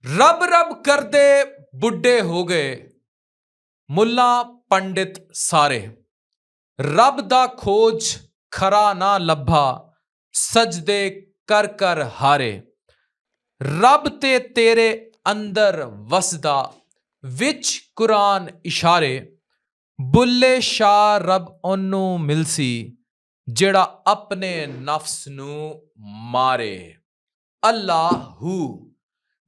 रब रब कर दे बुढ़े हो गए, मुल्ला पंडित सारे। रब दा खोज खरा ना लभा, सजदे कर कर हारे। रब ते तेरे अंदर वसदा, विच कुरान इशारे। बुल्ले शाह रब ओनू मिलसी, जेड़ा अपने नफ्स नू मारे। अल्लाहू।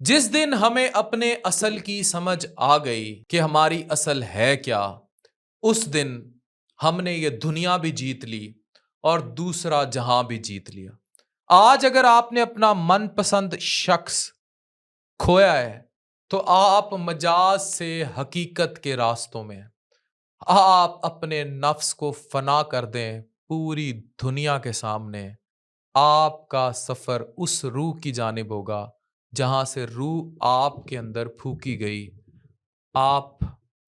जिस दिन हमें अपने असल की समझ आ गई कि हमारी असल है क्या, उस दिन हमने ये दुनिया भी जीत ली और दूसरा जहां भी जीत लिया। आज अगर आपने अपना मनपसंद शख्स खोया है तो आप मजाज से हकीकत के रास्तों में हैं। आप अपने नफ्स को फना कर दें पूरी दुनिया के सामने। आपका सफर उस रूह की जानिब होगा जहां से रूह आपके अंदर फूकी गई। आप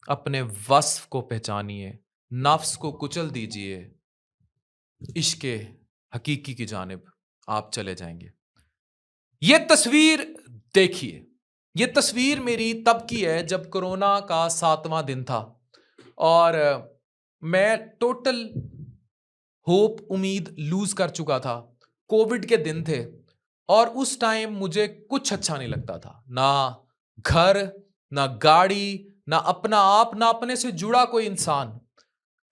अपने वस्फ को पहचानिए, नफ्स को कुचल दीजिए, इश्के हकीकी की जानिब आप चले जाएंगे। ये तस्वीर देखिए, ये तस्वीर मेरी तब की है जब कोरोना का 7वां दिन था और मैं टोटल होप उम्मीद लूज कर चुका था। कोविड के दिन थे और उस टाइम मुझे कुछ अच्छा नहीं लगता था, ना घर, ना गाड़ी, ना अपना आप, ना अपने से जुड़ा कोई इंसान।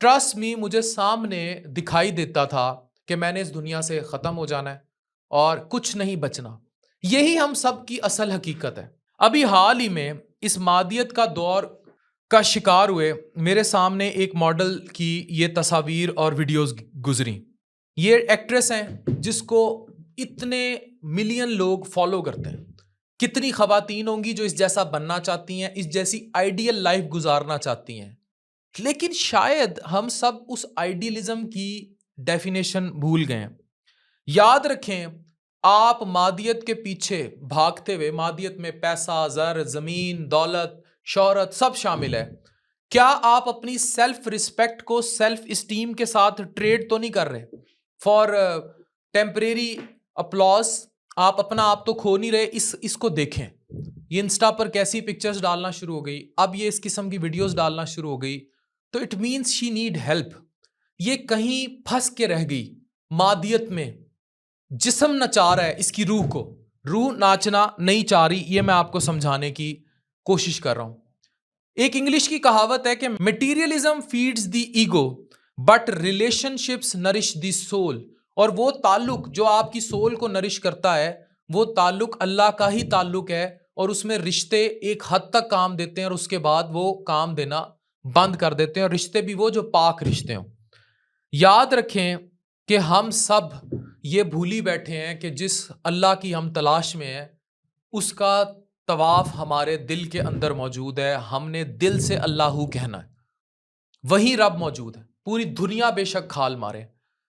ट्रस्ट मी, मुझे सामने दिखाई देता था कि मैंने इस दुनिया से खत्म हो जाना है और कुछ नहीं बचना। यही हम सब की असल हकीकत है। अभी हाल ही में इस मादियत का दौर का शिकार हुए मेरे सामने एक मॉडल की ये तस्वीर और वीडियोस गुजरी। ये एक्ट्रेस हैं जिसको इतने मिलियन लोग फॉलो करते हैं। कितनी खवातीन होंगी जो इस जैसा बनना चाहती हैं, इस जैसी आइडियल लाइफ गुजारना चाहती हैं, लेकिन शायद हम सब उस आइडियलिज्म की डेफिनेशन भूल गए हैं। याद रखें, आप मादियत के पीछे भागते हुए, मादियत में पैसा, ज़र, ज़मीन, दौलत, शोहरत सब शामिल है। क्या आप अपनी सेल्फ रिस्पेक्ट को सेल्फ इस्टीम के साथ ट्रेड तो नहीं कर रहे फॉर टेम्परेरी अपलॉज? आप अपना आप तो खो नहीं रहे। इसको देखें, ये इंस्टा पर कैसी पिक्चर्स डालना शुरू हो गई, अब ये इस किस्म की वीडियोस डालना शुरू हो गई, तो it means she need help. ये कहीं फंस के रह गई मादियत में। जिस्म नचा रहा है इसकी रूह को, रूह नाचना नहीं चाह रही। ये मैं आपको समझाने की कोशिश कर रहा हूं। एक इंग्लिश की कहावत है कि materialism feeds the ego but relationships nourish the soul. और वो ताल्लुक जो आपकी सोल को नरिश करता है, वो ताल्लुक अल्लाह का ही ताल्लुक है और उसमें रिश्ते एक हद तक काम देते हैं और उसके बाद वो काम देना बंद कर देते हैं, और रिश्ते भी वो जो पाक रिश्ते हों। याद रखें कि हम सब ये भूल ही बैठे हैं कि जिस अल्लाह की हम तलाश में हैं, उसका तवाफ हमारे दिल के अंदर मौजूद है। हमने दिल से अल्लाहू कहना है, वही रब मौजूद है। पूरी दुनिया बेशक खाल मारे,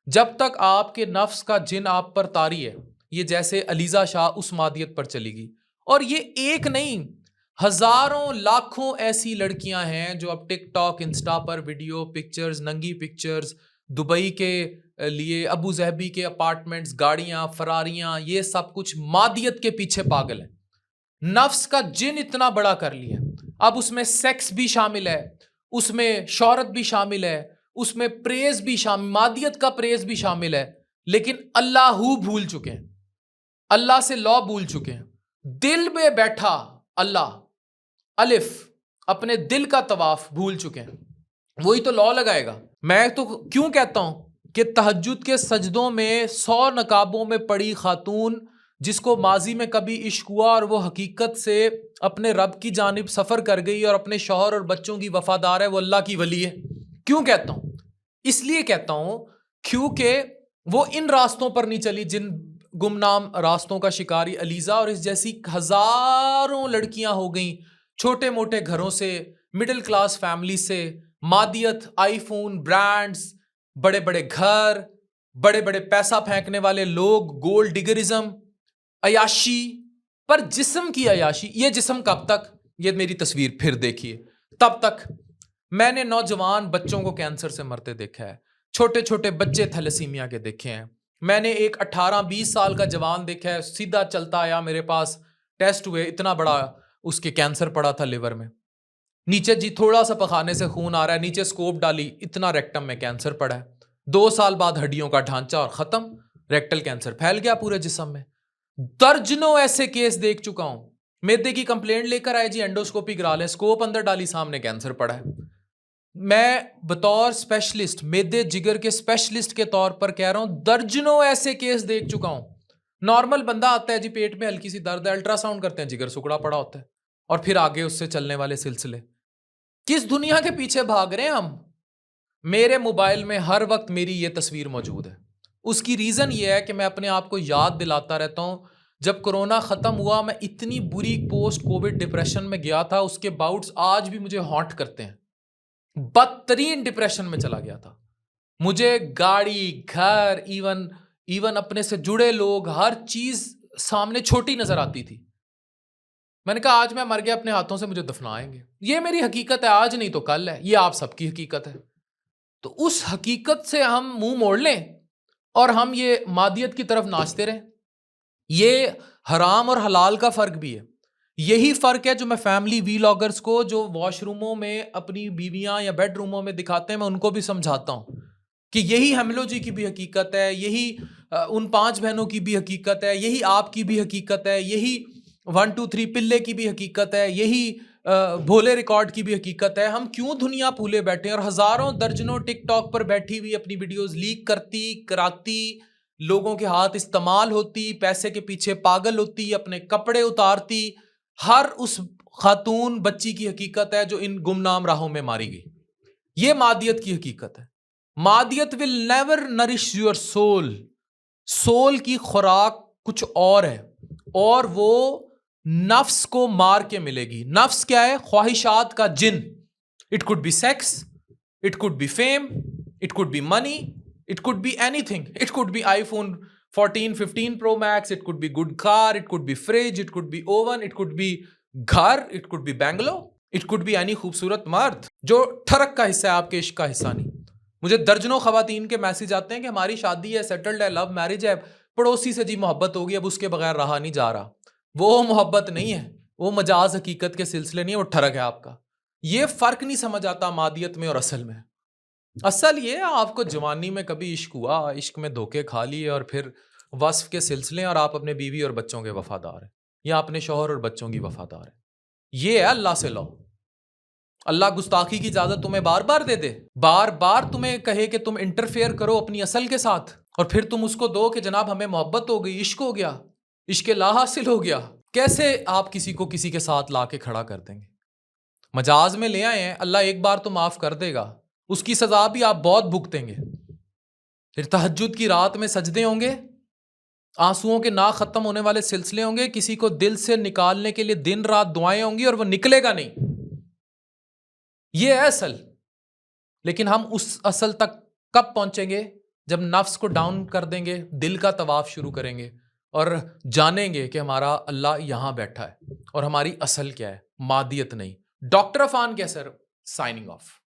जब तक आपके नफ्स का जिन आप पर तारी है, ये जैसे अलीजा शाह उस मादियत पर चलेगी। और ये एक नहीं, हजारों लाखों ऐसी लड़कियां हैं जो अब टिकटॉक, इंस्टा पर वीडियो, पिक्चर्स, नंगी पिक्चर्स, दुबई के लिए अबू जहबी के अपार्टमेंट्स, गाड़ियां, फरारियां, ये सब कुछ मादियत के पीछे पागल है। नफ्स का जिन इतना बड़ा कर लिया, अब उसमें सेक्स भी शामिल है, उसमें शौहरत भी शामिल है, उसमें प्रेज भी शामिल, मादियत का प्रेज भी शामिल है। लेकिन अल्लाहू भूल चुके हैं, अल्लाह से लॉ भूल चुके हैं। दिल में बैठा अल्लाह, अलिफ, अपने दिल का तवाफ भूल चुके हैं। वही तो लॉ लगाएगा। मैं तो क्यों कहता हूं कि तहज्जुद के सजदों में 100 नकाबों में पड़ी खातून जिसको माजी में कभी इश्क हुआ और वो हकीकत से अपने रब की जानिब सफर कर गई और अपने शौहर और बच्चों की वफादार है, वो अल्लाह की वली है। क्यों कहता हूं? इसलिए कहता हूं क्योंकि वो इन रास्तों पर नहीं चली जिन गुमनाम रास्तों का शिकारी अलीजा और इस जैसी हजारों लड़कियां हो गई, छोटे मोटे घरों से, मिडिल क्लास फैमिली से। मादियत, आईफोन, ब्रांड्स, बड़े बड़े घर, बड़े बड़े पैसा फेंकने वाले लोग, गोल्ड डिगरिज्म, अयाशी, पर जिस्म की अयाशी। ये जिस्म कब तक? ये मेरी तस्वीर फिर देखिए, तब तक। मैंने नौजवान बच्चों को कैंसर से मरते देखा है, छोटे छोटे बच्चे थैलेसीमिया के देखे हैं। मैंने एक 18-20 साल का जवान देखा है, सीधा चलता आया मेरे पास, टेस्ट हुए, इतना बड़ा उसके कैंसर पड़ा था लिवर में। नीचे जी थोड़ा सा पखाने से खून आ रहा है, नीचे स्कोप डाली, इतना रेक्टम में कैंसर पड़ा है। 2 साल बाद हड्डियों का ढांचा और खत्म, रेक्टल कैंसर फैल गया पूरे जिस्म में। दर्जनों ऐसे केस देख चुका हूं। मैदे की कंप्लेंट लेकर आए जी, एंडोस्कोपी करा लें, स्कोप अंदर डाली, सामने कैंसर पड़ा है। मैं बतौर स्पेशलिस्ट, मैदे जिगर के स्पेशलिस्ट के तौर पर कह रहा हूं, दर्जनों ऐसे केस देख चुका हूं। नॉर्मल बंदा आता है जी, पेट में हल्की सी दर्द है, अल्ट्रासाउंड करते हैं, जिगर सुकड़ा पड़ा होता है, और फिर आगे उससे चलने वाले सिलसिले। किस दुनिया के पीछे भाग रहे हैं हम? मेरे मोबाइल में हर वक्त मेरी ये तस्वीर मौजूद है। उसकी रीजन ये है कि मैं अपने आप को याद दिलाता रहता हूं, जब कोरोना खत्म हुआ मैं इतनी बुरी पोस्ट कोविड डिप्रेशन में गया था, उसके बाउट्स आज भी मुझे हॉन्ट करते हैं। बदतरीन डिप्रेशन में चला गया था। मुझे गाड़ी, घर, इवन अपने से जुड़े लोग, हर चीज सामने छोटी नजर आती थी। मैंने कहा आज मैं मर गया, अपने हाथों से मुझे दफनाएंगे। ये मेरी हकीकत है, आज नहीं तो कल है। ये आप सबकी हकीकत है। तो उस हकीकत से हम मुंह मोड़ लें और हम ये मादियत की तरफ नाचते रहें? ये हराम और हलाल का फर्क भी है। यही फर्क है जो मैं फैमिली वीलॉगर्स को, जो वॉशरूमों में अपनी बीवियां या बेडरूमों में दिखाते हैं, मैं उनको भी समझाता हूं कि यही हमलो जी की भी हकीकत है, यही उन 5 बहनों की भी हकीकत है, यही आपकी भी हकीकत है, यही 1 2 3 पिल्ले की भी हकीकत है, यही भोले रिकॉर्ड की भी हकीकत है। हम क्यों दुनिया भूले बैठे हैं और हजारों दर्जनों टिकटॉक पर बैठी हुई अपनी वीडियोस लीक करती, कराती, लोगों के हाथ इस्तेमाल होती, पैसे के पीछे पागल होती, अपने कपड़े उतारती। हर उस खातून बच्ची की हकीकत है जो इन गुमनाम राहों में मारी गई। ये मादियत की हकीकत है। मादियत will never nourish your soul. Soul की खुराक कुछ और है, और वो नफ्स को मार के मिलेगी। नफ्स क्या है? ख्वाहिशात का जिन। It could be sex, it could be fame, it could be money, it could be anything. It could be iPhone 14 15 Pro Max, it could be good car, it could be fridge, it could be oven, it could be घर, it could be bungalow, it could be any खूबसूरत मर्द जो ठरक का हिस्सा है, आपके इश्क का हिस्सा नहीं। मुझे दर्जनों खवातीन के मैसेज आते हैं कि हमारी शादी है, सेटल्ड है, लव मैरिज है, पड़ोसी से जी मोहब्बत होगी, अब उसके बगैर रहा नहीं जा रहा। वो मोहब्बत नहीं है, वो मजाज हकीकत के सिलसिले नहीं है, वो ठरक है आपका। ये फर्क नहीं समझ आता मादियत में और असल में। असल ये आपको जवानी में कभी इश्क हुआ, इश्क में धोखे खा लिए, और फिर वस्फ के सिलसिले, और आप अपने बीवी और बच्चों के वफादार हैं, या अपने शौहर और बच्चों की वफादार हैं। ये है अल्लाह से लो। अल्लाह गुस्ताखी की इजाजत तुम्हें बार बार दे दे, बार बार तुम्हें कहे कि तुम इंटरफेयर करो अपनी असल के साथ, और फिर तुम उसको दो कि जनाब हमें मोहब्बत हो गई, इश्क हो गया, इश्क ला हासिल हो गया। कैसे आप किसी को किसी के साथ ला के खड़ा कर देंगे? मजाज में ले आए हैं, अल्लाह एक बार तो माफ कर देगा, उसकी सजा भी आप बहुत भुगतेंगे। फिर तहज्जुद की रात में सजदे होंगे, आंसुओं के ना खत्म होने वाले सिलसिले होंगे, किसी को दिल से निकालने के लिए दिन रात दुआएं होंगी, और वो निकलेगा नहीं। ये है असल। लेकिन हम उस असल तक कब पहुंचेंगे? जब नफ्स को डाउन कर देंगे, दिल का तवाफ शुरू करेंगे, और जानेंगे कि हमारा अल्लाह यहां बैठा है और हमारी असल क्या है, मादियत नहीं। डॉक्टर अफान कैसर, साइनिंग ऑफ।